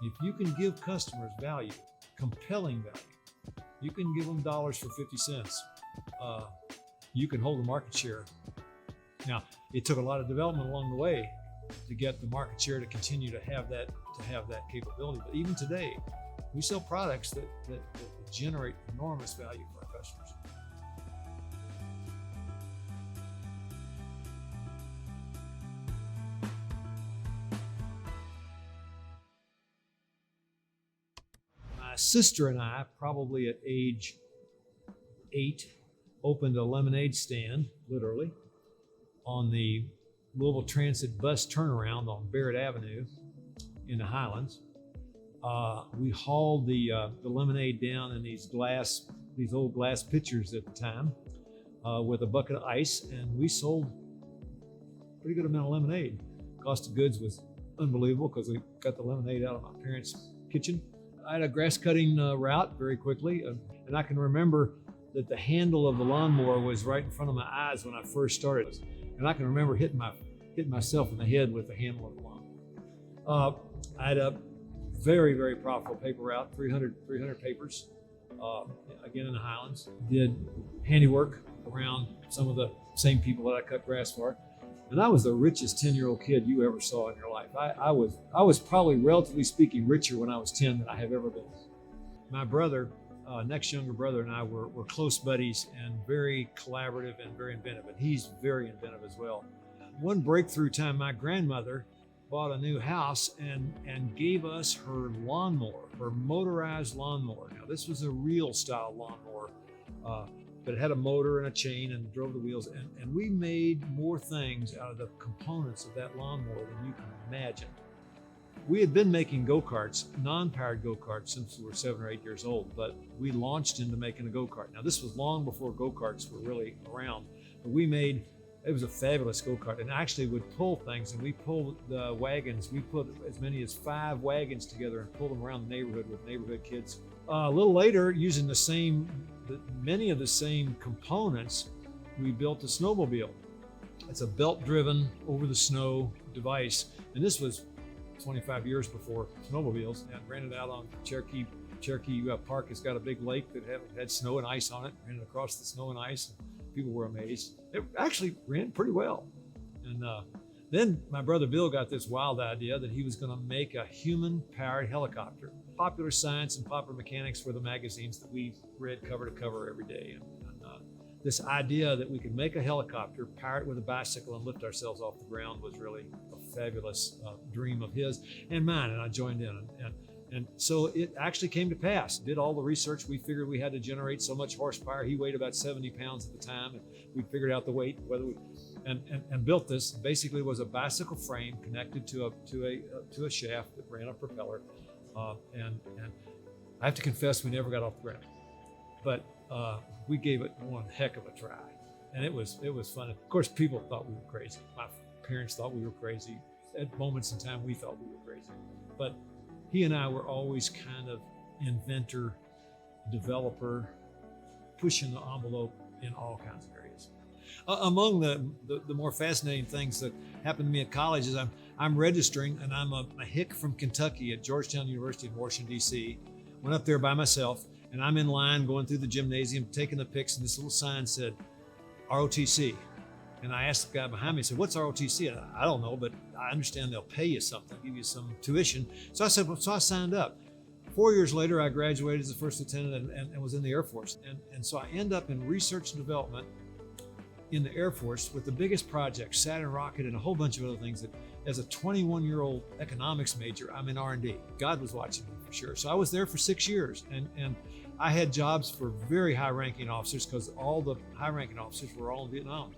If you can give customers value, compelling value, you can give them dollars for 50 cents. You can hold the market share. Now, it took a lot of development along the way to get the market share to continue to have that capability. But even today, we sell products that generate enormous value for our customers. My sister and I, probably at age 8, opened a lemonade stand, literally, on the Louisville Transit bus turnaround on Barrett Avenue in the Highlands. We hauled the lemonade down in these old glass pitchers at the time with a bucket of ice, and we sold a pretty good amount of lemonade. Cost of goods was unbelievable because we got the lemonade out of my parents' kitchen. I had a grass cutting route very quickly, and I can remember that the handle of the lawnmower was right in front of my eyes when I first started. And I can remember hitting myself in the head with the handle of the lawnmower. I had a very, very profitable paper route, 300 papers, again in the Highlands. Did handiwork around some of the same people that I cut grass for. And I was the richest 10-year-old kid you ever saw in your life. I was probably, relatively speaking, richer when I was 10 than I have ever been. My brother, next younger brother, and I were close buddies and very collaborative and very inventive. And he's very inventive as well. One breakthrough time, my grandmother bought a new house and gave us her lawnmower, her motorized lawnmower. Now, this was a real style lawnmower, but it had a motor and a chain and drove the wheels. And we made more things out of the components of that lawnmower than you can imagine. We had been making go-karts, non-powered go-karts, since we were 7 or 8 years old, but we launched into making a go-kart. Now, this was long before go-karts were really around, but it was a fabulous go-kart, and actually would pull things, and we pulled the wagons. We put as many as 5 wagons together and pulled them around the neighborhood with neighborhood kids. A little later, using many of the same components, we built a snowmobile. It's a belt-driven, over-the-snow device, and this was 25 years before snowmobiles, and ran it out on Cherokee Park. Has got a big lake that had snow and ice on it. Ran it across the snow and ice, and people were amazed. It actually ran pretty well. And then my brother Bill got this wild idea that he was going to make a human-powered helicopter. Popular Science and Popular Mechanics were the magazines that we read cover to cover every day. And this idea that we could make a helicopter, power it with a bicycle, and lift ourselves off the ground was really a fabulous dream of his and mine, and I joined in. And so it actually came to pass. Did all the research. We figured we had to generate so much horsepower. He weighed about 70 pounds at the time, and we figured out the weight, and built this. Basically, was a bicycle frame connected to a shaft that ran a propeller. And I have to confess, we never got off the ground, but we gave it one heck of a try, and it was fun. Of course, people thought we were crazy. My parents thought we were crazy. At moments in time, we thought we were crazy, but he and I were always kind of inventor, developer, pushing the envelope in all kinds of areas. Among the more fascinating things that happened to me at college is I'm registering, and I'm a hick from Kentucky at Georgetown University in Washington, D.C. Went up there by myself, and I'm in line going through the gymnasium, taking the pics, and this little sign said ROTC. And I asked the guy behind me, I said, "What's ROTC?" And I don't know, but I understand they'll pay you something, give you some tuition. So I said, so I signed up. 4 years later, I graduated as a first lieutenant and was in the Air Force. And so I end up in research and development in the Air Force with the biggest project, Saturn rocket, and a whole bunch of other things that, as a 21-year-old economics major, I'm in R&D. God was watching me for sure. So I was there for 6 years, and I had jobs for very high-ranking officers because all the high-ranking officers were all in Vietnam.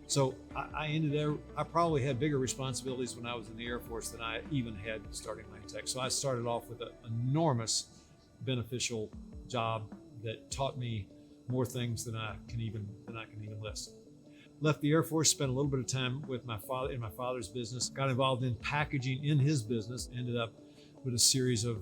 So I ended there. I probably had bigger responsibilities when I was in the Air Force than I even had starting Lantech. So I started off with an enormous beneficial job that taught me more things than I can even list. Left the Air Force, spent a little bit of time with my father in my father's business, got involved in packaging in his business, ended up with a series of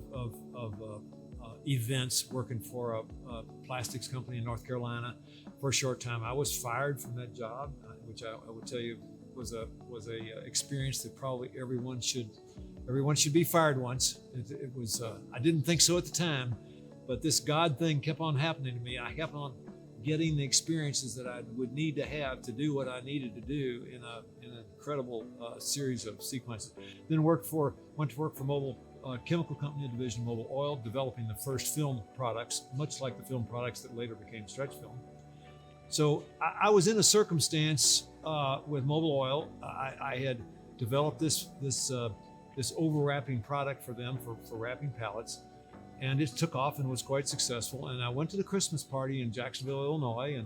events working for a plastics company in North Carolina for a short time. I was fired from that job, which I would tell you was a experience that probably everyone should Everyone should be fired once. It was, I didn't think so at the time, but this God thing kept on happening to me. I kept on getting the experiences that I would need to have to do what I needed to do in an incredible series of sequences. Then went to work for Mobile Chemical Company, a division of Mobile Oil, developing the first film products, much like the film products that later became stretch film. So I was in a circumstance with Mobile Oil. I had developed this overwrapping product for them for wrapping pallets, and it took off and was quite successful. And I went to the Christmas party in Jacksonville, Illinois,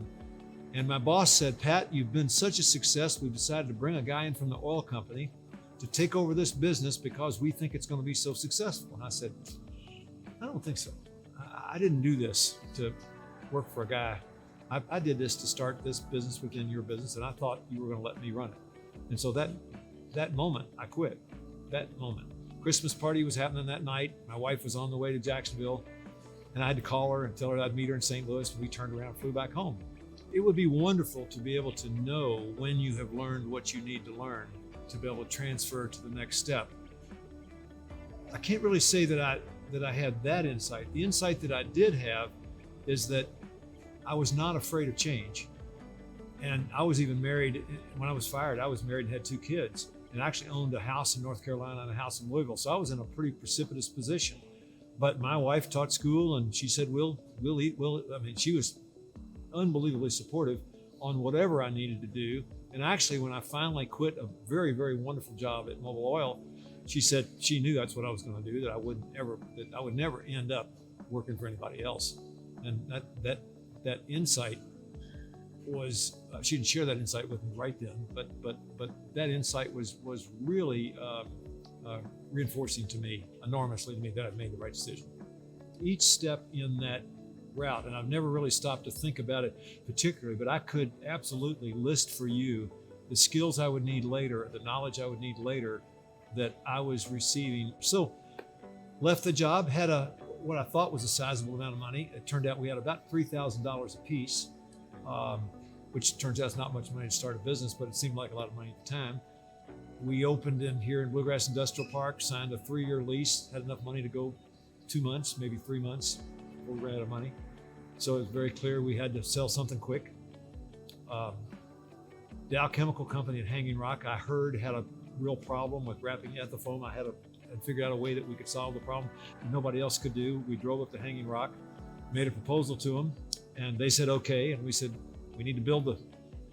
and my boss said, "Pat, you've been such a success. We've decided to bring a guy in from the oil company to take over this business because we think it's going to be so successful." And I said, "I don't think so. I didn't do this to work for a guy. I did this to start this business within your business, and I thought you were going to let me run it." And so that moment, I quit. That moment. Christmas party was happening that night. My wife was on the way to Jacksonville, and I had to call her and tell her I'd meet her in St. Louis, and we turned around and flew back home. It would be wonderful to be able to know when you have learned what you need to learn to be able to transfer to the next step. I can't really say that I had that insight. The insight that I did have is that I was not afraid of change. And I was even married. When I was fired, I was married and had 2 kids, and actually owned a house in North Carolina and a house in Louisville. So I was in a pretty precipitous position. But my wife taught school, and she said, we'll eat. I mean, she was unbelievably supportive on whatever I needed to do. And actually, when I finally quit a very, very wonderful job at Mobile Oil, she said she knew that's what I was going to do, that I would never end up working for anybody else. And that insight was, she didn't share that insight with me right then, but that insight was really reinforcing to me, enormously to me, that I've made the right decision. Each step in that route, and I've never really stopped to think about it particularly, but I could absolutely list for you the skills I would need later, the knowledge I would need later that I was receiving. So left the job, had what I thought was a sizable amount of money. It turned out we had about $3,000 a piece, which turns out is not much money to start a business, but it seemed like a lot of money at the time. We opened here in Bluegrass Industrial Park, signed a 3-year lease, had enough money to go 2 months, maybe 3 months before we ran out of money. So it was very clear we had to sell something quick. Dow Chemical Company at Hanging Rock, I heard, had a real problem with wrapping ethafoam. I had figured out a way that we could solve the problem that nobody else could do. We drove up to Hanging Rock, made a proposal to them, and they said okay. And we said, we need to build the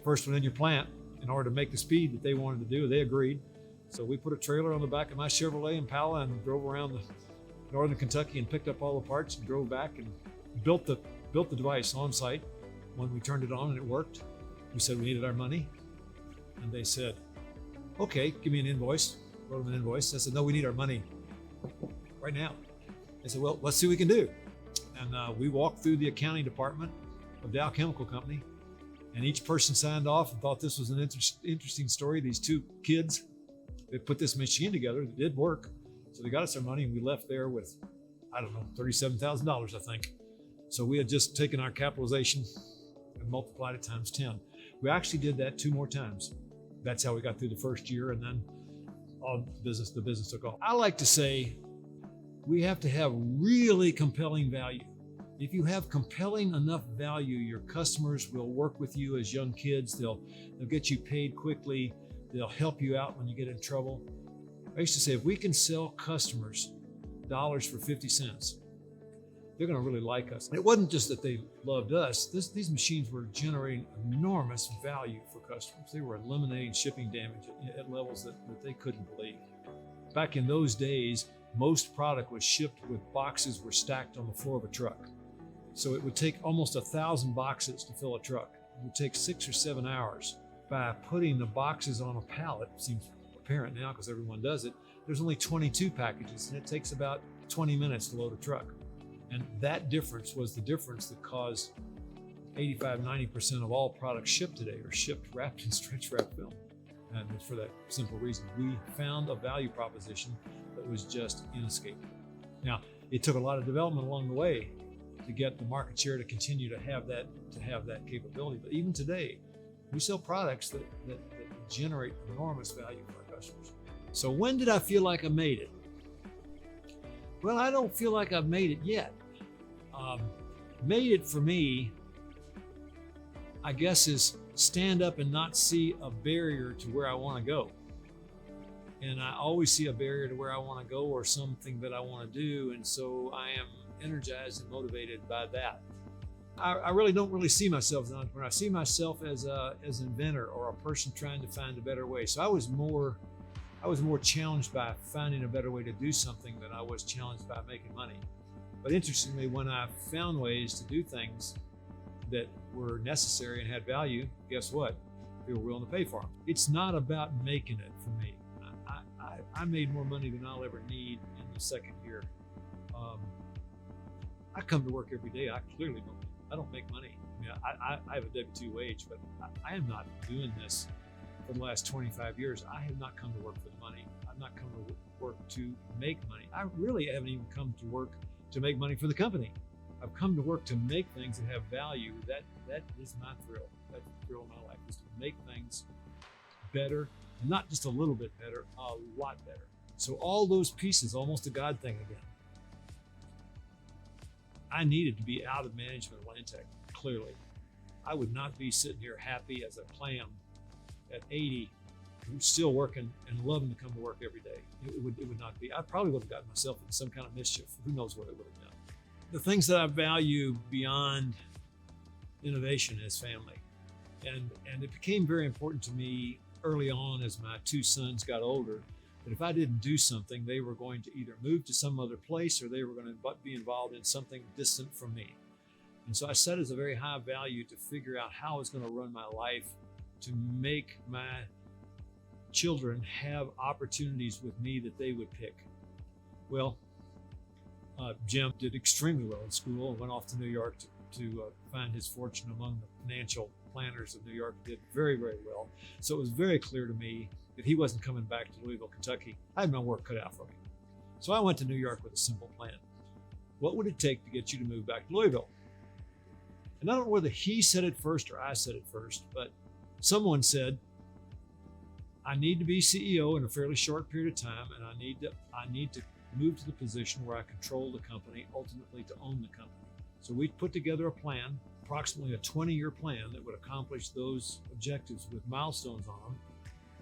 first one in your plant in order to make the speed that they wanted to do. They agreed. So we put a trailer on the back of my Chevrolet Impala and drove around northern Kentucky and picked up all the parts and drove back and built the device on site. When we turned it on and it worked, we said we needed our money. And they said, okay, give me an invoice. Wrote them an invoice. I said, no, we need our money right now. They said, well, let's see what we can do. And we walked through the accounting department of Dow Chemical Company, and each person signed off and thought this was an interesting story. These 2 kids, they put this machine together. It did work. So they got us our money, and we left there with, I don't know, $37,000, I think. So we had just taken our capitalization and multiplied it times 10. We actually did that 2 more times. That's how we got through the first year, and then the business took off. I like to say we have to have really compelling value. If you have compelling enough value, your customers will work with you as young kids. They'll get you paid quickly. They'll help you out when you get in trouble. I used to say, if we can sell customers dollars for 50 cents, they're going to really like us. And it wasn't just that they loved us. These machines were generating enormous value for customers. They were eliminating shipping damage at levels that they couldn't believe. Back in those days, most product was shipped with boxes were stacked on the floor of a truck. So it would take almost 1,000 boxes to fill a truck. It would take 6 or 7 hours. By putting the boxes on a pallet, it seems apparent now because everyone does it, there's only 22 packages, and it takes about 20 minutes to load a truck. And that difference was the difference that caused 85-90% of all products shipped today are shipped wrapped in stretch wrap film. And it's for that simple reason. We found a value proposition that was just inescapable. Now, it took a lot of development along the way to get the market share to continue to have that capability. But even today, we sell products that generate enormous value for our customers. So when did I feel like I made it? Well, I don't feel like I've made it yet. Um, Made it for me, I guess, is stand up and not see a barrier to where I want to go. And I always see a barrier to where I want to go or something that I want to do. And so I am energized and motivated by that. I really don't see myself as an entrepreneur. I see myself as an inventor or a person trying to find a better way. So I was more challenged by finding a better way to do something than I was challenged by making money. But interestingly, when I found ways to do things that were necessary and had value, guess what? People were willing to pay for them. It's not about making it for me. I made more money than I'll ever need in the second year. I come to work every day. I don't make money. I mean, I have a W-2 wage, but I am not doing this for the last 25 years. I have not come to work for the money. I've not come to work to make money. I really haven't even come to work to make money for the company. I've come to work to make things that have value. That is my thrill. That's the thrill of my life, is to make things better, and not just a little bit better, a lot better. So all those pieces, almost a God thing again. I needed to be out of management of Lantech, clearly. I would not be sitting here happy as a clam at 80, still working and loving to come to work every day. It would not be. I probably would have gotten myself into some kind of mischief. Who knows what it would have done. The things that I value beyond innovation is family. And it became very important to me early on as my two sons got older, that if I didn't do something, they were going to either move to some other place or they were going to be involved in something distant from me. And so I set as a very high value to figure out how I was going to run my life to make my children have opportunities with me that they would pick. Well, Jim did extremely well in school and went off to New York to find his fortune among the financial planners of New York. Did very, very well. So it was very clear to me that he wasn't coming back to Louisville, Kentucky. I had my work cut out for me. So I went to New York with a simple plan. What would it take to get you to move back to Louisville? And I don't know whether he said it first or I said it first, but someone said, I need to be CEO in a fairly short period of time, and I need to move to the position where I control the company, ultimately to own the company. So we put together a plan, approximately a 20-year plan that would accomplish those objectives with milestones on them.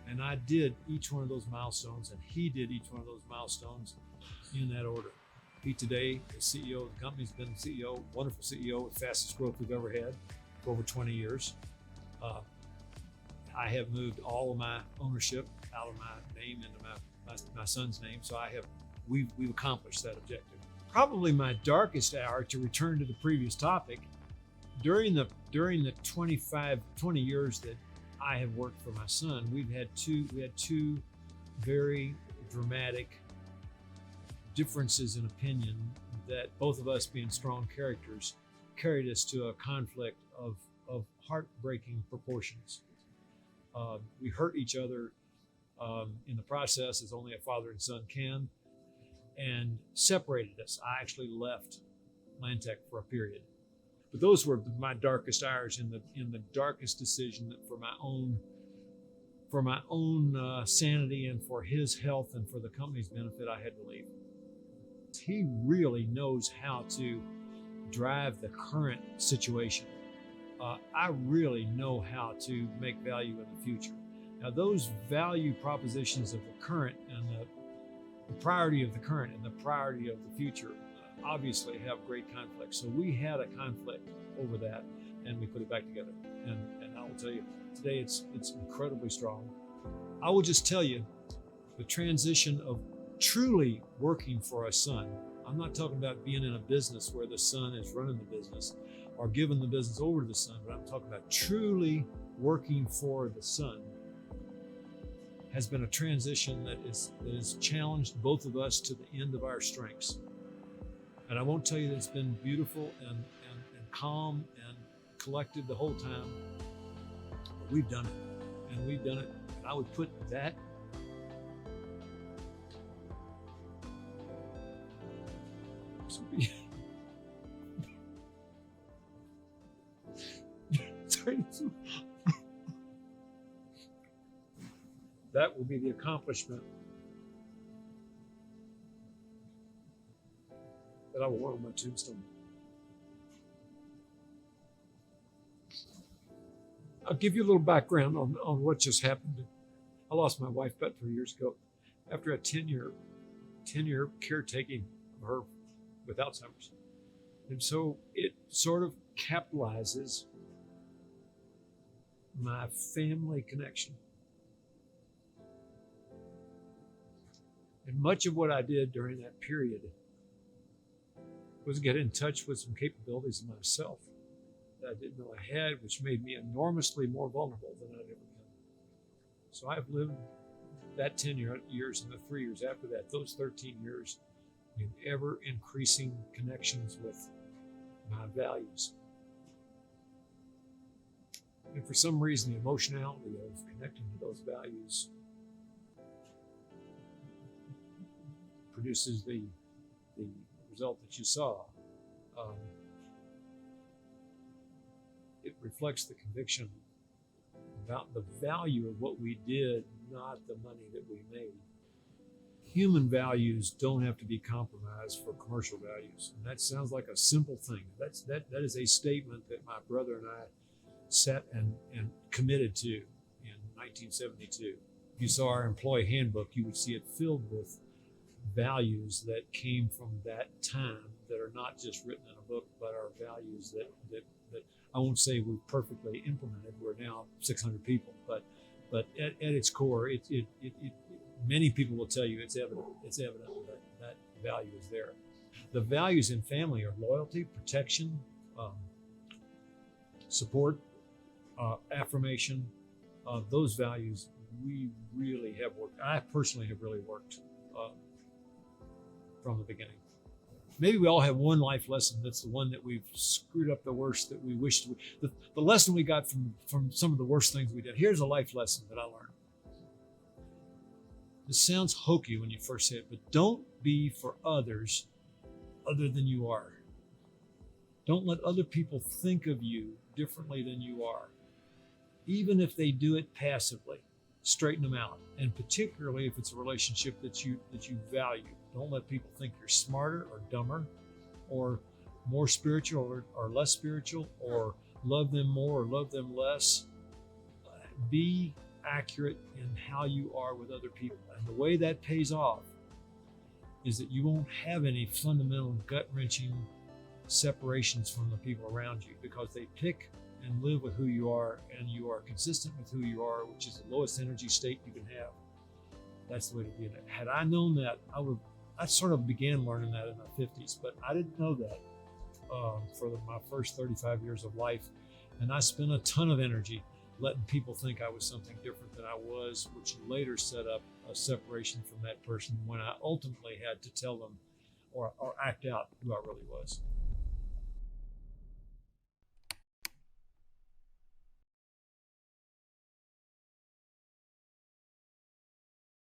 And I did each one of those milestones, and he did each one of those milestones in that order. He today is CEO of the company. He's been CEO, wonderful CEO, with fastest growth we've ever had for over 20 years. I have moved all of my ownership out of my name into my son's name. So we've accomplished that objective. Probably my darkest hour, to return to the previous topic, during the 20 years that I have worked for my son, we had two very dramatic differences in opinion that, both of us being strong characters, carried us to a conflict of heartbreaking proportions. We hurt each other in the process, as only a father and son can, and separated us. I actually left Lantech for a period. But those were my darkest hours, in the darkest decision that for my own sanity and for his health and for the company's benefit, I had to leave. He really knows how to drive the current situation. I really know how to make value in the future. Now, those value propositions of the current and the priority of the current and the priority of the future obviously have great conflict. So we had a conflict over that, and we put it back together. And I will tell you, today it's incredibly strong. I will just tell you, the transition of truly working for a son. I'm not talking about being in a business where the son is running the business or giving the business over to the son, but I'm talking about truly working for the son. Has been a transition that has challenged both of us to the end of our strengths. And I won't tell you that it's been beautiful and calm and collected the whole time, but we've done it, and we've done it. And I would put that that will be the accomplishment that I will want on my tombstone. I'll give you a little background on what just happened. I lost my wife about 3 years ago after a 10-year caretaking of her with Alzheimer's. And so it sort of capitalizes my family connection. And much of what I did during that period was get in touch with some capabilities of myself that I didn't know I had, which made me enormously more vulnerable than I'd ever been. So I've lived that 10 years and the 3 years after that, those 13 years, in ever increasing connections with my values. And for some reason, the emotionality of connecting to those values produces the result that you saw. It reflects the conviction about the value of what we did, not the money that we made. Human values don't have to be compromised for commercial values. And that sounds like a simple thing. That is a statement that my brother and I set and committed to in 1972. If you saw our employee handbook, you would see it filled with values that came from that time that are not just written in a book, but are values that I won't say we've perfectly implemented. We're now 600 people, but at its core, many people will tell you it's evident that value is there. The values in family are loyalty, protection, support, affirmation. Those values we really have worked. I personally have really worked from the beginning. Maybe we all have one life lesson that's the one that we've screwed up the worst that we wished. The lesson we got from some of the worst things we did. Here's a life lesson that I learned. This sounds hokey when you first say it, but don't be for others other than you are. Don't let other people think of you differently than you are. Even if they do it passively, straighten them out. And particularly if it's a relationship that you value. Don't let people think you're smarter or dumber or more spiritual or less spiritual, or love them more or love them less. Be accurate in how you are with other people. And the way that pays off is that you won't have any fundamental gut-wrenching separations from the people around you, because they pick and live with who you are, and you are consistent with who you are, which is the lowest energy state you can have. That's the way to be in it. Had I known that, I sort of began learning that in my 50s, but I didn't know that for my first 35 years of life. And I spent a ton of energy letting people think I was something different than I was, which later set up a separation from that person when I ultimately had to tell them or act out who I really was.